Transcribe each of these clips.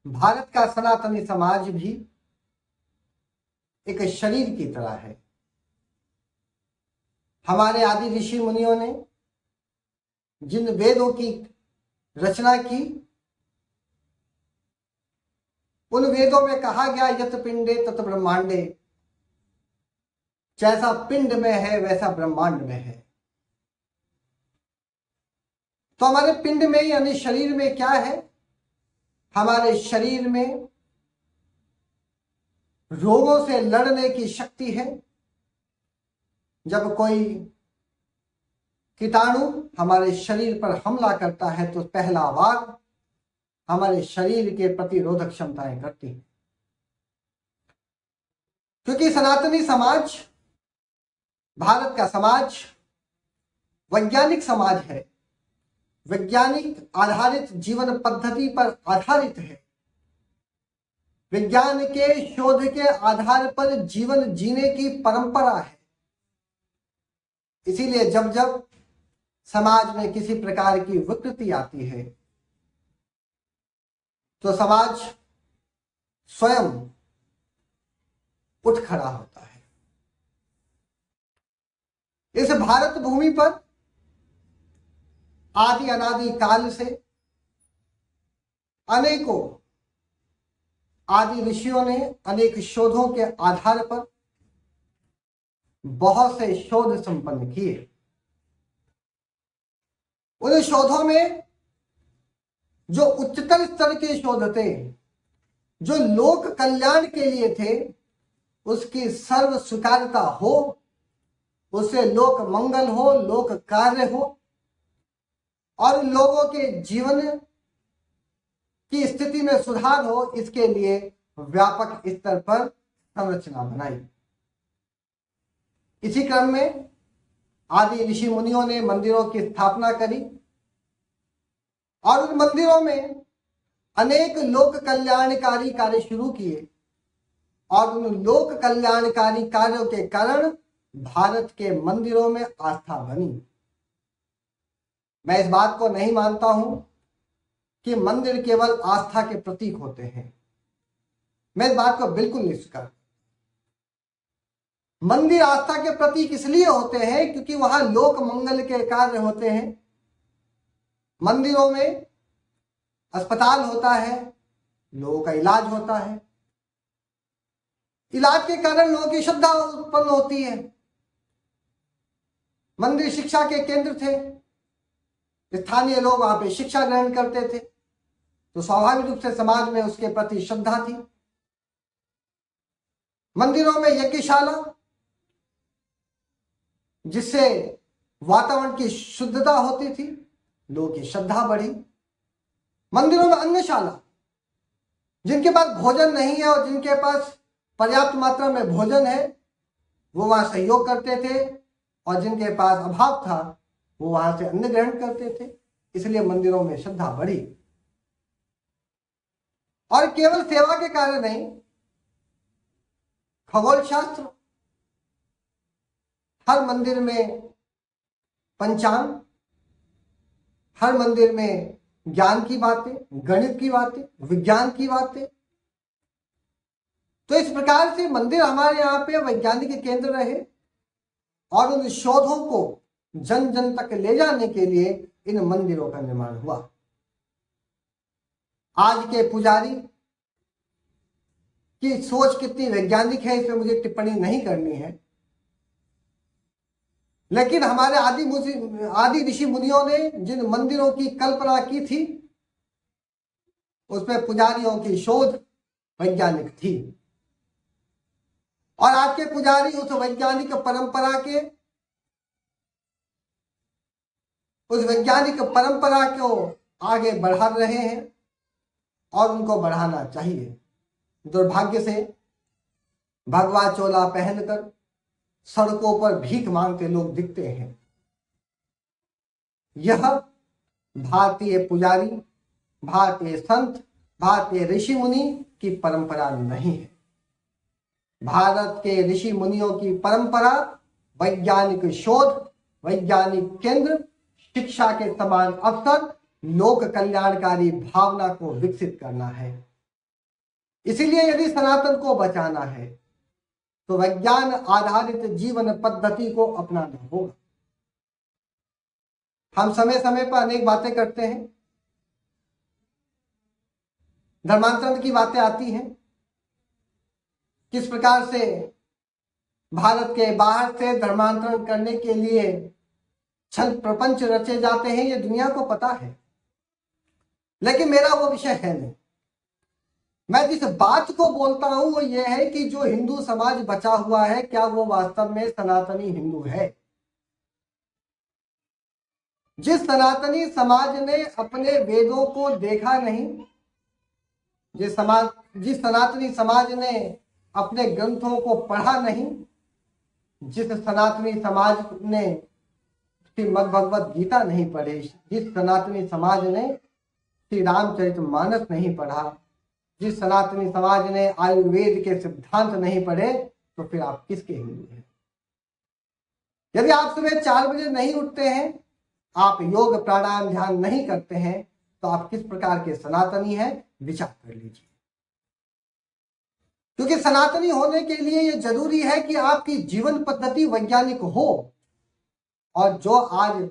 भारत का सनातनी समाज भी एक शरीर की तरह है। हमारे आदि ऋषि मुनियों ने जिन वेदों की रचना की, उन वेदों में कहा गया यत पिंडे तत ब्रह्मांडे, जैसा पिंड में है वैसा ब्रह्मांड में है। तो हमारे पिंड में यानी शरीर में क्या है? हमारे शरीर में रोगों से लड़ने की शक्ति है। जब कोई कीटाणु हमारे शरीर पर हमला करता है तो पहला वार हमारे शरीर के प्रतिरोधक क्षमताएं करती है। क्योंकि सनातनी समाज, भारत का समाज वैज्ञानिक समाज है, वैज्ञानिक आधारित जीवन पद्धति पर आधारित है। विज्ञान के शोध के आधार पर जीवन जीने की परंपरा है। इसीलिए जब जब समाज में किसी प्रकार की विकृति आती है तो समाज स्वयं उठ खड़ा होता है। इस भारत भूमि पर आदि अनादि काल से अनेकों आदि ऋषियों ने अनेक शोधों के आधार पर बहुत से शोध संपन्न किए। उन शोधों में जो उच्चतर स्तर के शोध थे, जो लोक कल्याण के लिए थे, उसकी सर्व स्वीकार्यता हो, उससे लोक मंगल हो, लोक कार्य हो और लोगों के जीवन की स्थिति में सुधार हो, इसके लिए व्यापक स्तर पर संरचना बनाई। इसी क्रम में आदि ऋषि मुनियों ने मंदिरों की स्थापना करी और उन मंदिरों में अनेक लोक कल्याणकारी कार्य शुरू किए और उन लोक कल्याणकारी कार्यों के कारण भारत के मंदिरों में आस्था बनी। मैं इस बात को नहीं मानता हूं कि मंदिर केवल आस्था के प्रतीक होते हैं। मैं इस बात को बिल्कुल नहीं स्वीकार। मंदिर आस्था के प्रतीक इसलिए होते हैं क्योंकि वहां लोक मंगल के कार्य होते हैं। मंदिरों में अस्पताल होता है, लोगों का इलाज होता है। इलाज के कारण लोगों की श्रद्धा उत्पन्न होती है। मंदिर शिक्षा के केंद्र थे, स्थानीय लोग वहां पे शिक्षा ग्रहण करते थे, तो स्वाभाविक रूप से समाज में उसके प्रति श्रद्धा थी। मंदिरों में यज्ञशाला, जिससे वातावरण की शुद्धता होती थी, लोगों की श्रद्धा बढ़ी। मंदिरों में अन्नशाला, जिनके पास भोजन नहीं है और जिनके पास पर्याप्त मात्रा में भोजन है वो वहां सहयोग करते थे और जिनके पास अभाव था वो वहां से अन्न ग्रहण करते थे। इसलिए मंदिरों में श्रद्धा बढ़ी। और केवल सेवा के कारण नहीं, खगोल शास्त्र, हर मंदिर में पंचांग, हर मंदिर में ज्ञान की बातें, गणित की बातें, विज्ञान की बातें। तो इस प्रकार से मंदिर हमारे यहाँ पे वैज्ञानिक केंद्र रहे और उन शोधों को जन जन तक ले जाने के लिए इन मंदिरों का निर्माण हुआ। आज के पुजारी की सोच कितनी वैज्ञानिक है इसमें मुझे टिप्पणी नहीं करनी है, लेकिन हमारे आदि ऋषि मुनियों ने जिन मंदिरों की कल्पना की थी उसमें पुजारियों की शोध वैज्ञानिक थी। और आज के पुजारी उस वैज्ञानिक परंपरा के, उस वैज्ञानिक परंपरा को आगे बढ़ा रहे हैं और उनको बढ़ाना चाहिए। दुर्भाग्य से भगवा चोला पहनकर सड़कों पर भीख मांगते लोग दिखते हैं। यह भारतीय पुजारी, भारतीय संत, भारतीय ऋषि मुनि की परंपरा नहीं है। भारत के ऋषि मुनियों की परंपरा वैज्ञानिक शोध, वैज्ञानिक केंद्र, शिक्षा के समान अवसर, लोक कल्याणकारी भावना को विकसित करना है। इसीलिए यदि सनातन को बचाना है तो विज्ञान आधारित जीवन पद्धति को अपनाना होगा। हम समय समय पर अनेक बातें करते हैं, धर्मांतरण की बातें आती हैं, किस प्रकार से भारत के बाहर से धर्मांतरण करने के लिए छल प्रपंच रचे जाते हैं, ये दुनिया को पता है। लेकिन मेरा वो विषय है नहीं। मैं जिस बात को बोलता हूं वो ये है कि जो हिंदू समाज बचा हुआ है, क्या वो वास्तव में सनातनी हिंदू है? जिस सनातनी समाज ने अपने वेदों को देखा नहीं, जिस सनातनी समाज ने अपने ग्रंथों को पढ़ा नहीं, जिस सनातनी समाज ने श्रीमद् भगवत गीता नहीं पढ़ी, जिस सनातनी समाज ने श्री रामचरितमानस नहीं पढ़ा, जिस सनातनी समाज ने आयुर्वेद के सिद्धांत नहीं पढ़े, तो फिर आप किसके हिंदू हैं? यदि आप सुबह 4 बजे नहीं उठते हैं, आप योग प्राणायाम ध्यान नहीं करते हैं, तो आप किस प्रकार के सनातनी हैं? विचार कर लीजिए। क्योंकि सनातनी होने के लिए यह जरूरी है कि आपकी जीवन पद्धति वैज्ञानिक हो। और जो आज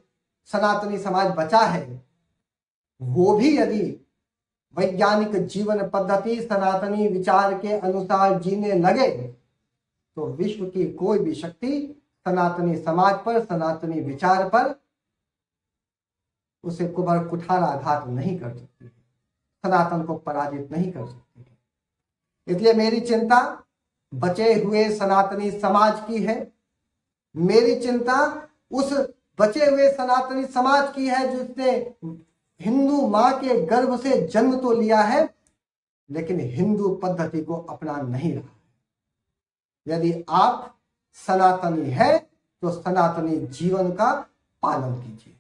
सनातनी समाज बचा है वो भी यदि वैज्ञानिक जीवन पद्धति सनातनी विचार के अनुसार जीने लगे तो विश्व की कोई भी शक्ति सनातनी समाज पर, सनातनी विचार पर उसे कुठाराघात नहीं कर सकती है, सनातन को पराजित नहीं कर सकती है। इसलिए मेरी चिंता बचे हुए सनातनी समाज की है। मेरी चिंता उस बचे हुए सनातनी समाज की है जिसने हिंदू मां के गर्भ से जन्म तो लिया है लेकिन हिंदू पद्धति को अपना नहीं रहा है। यदि आप सनातनी है तो सनातनी जीवन का पालन कीजिए।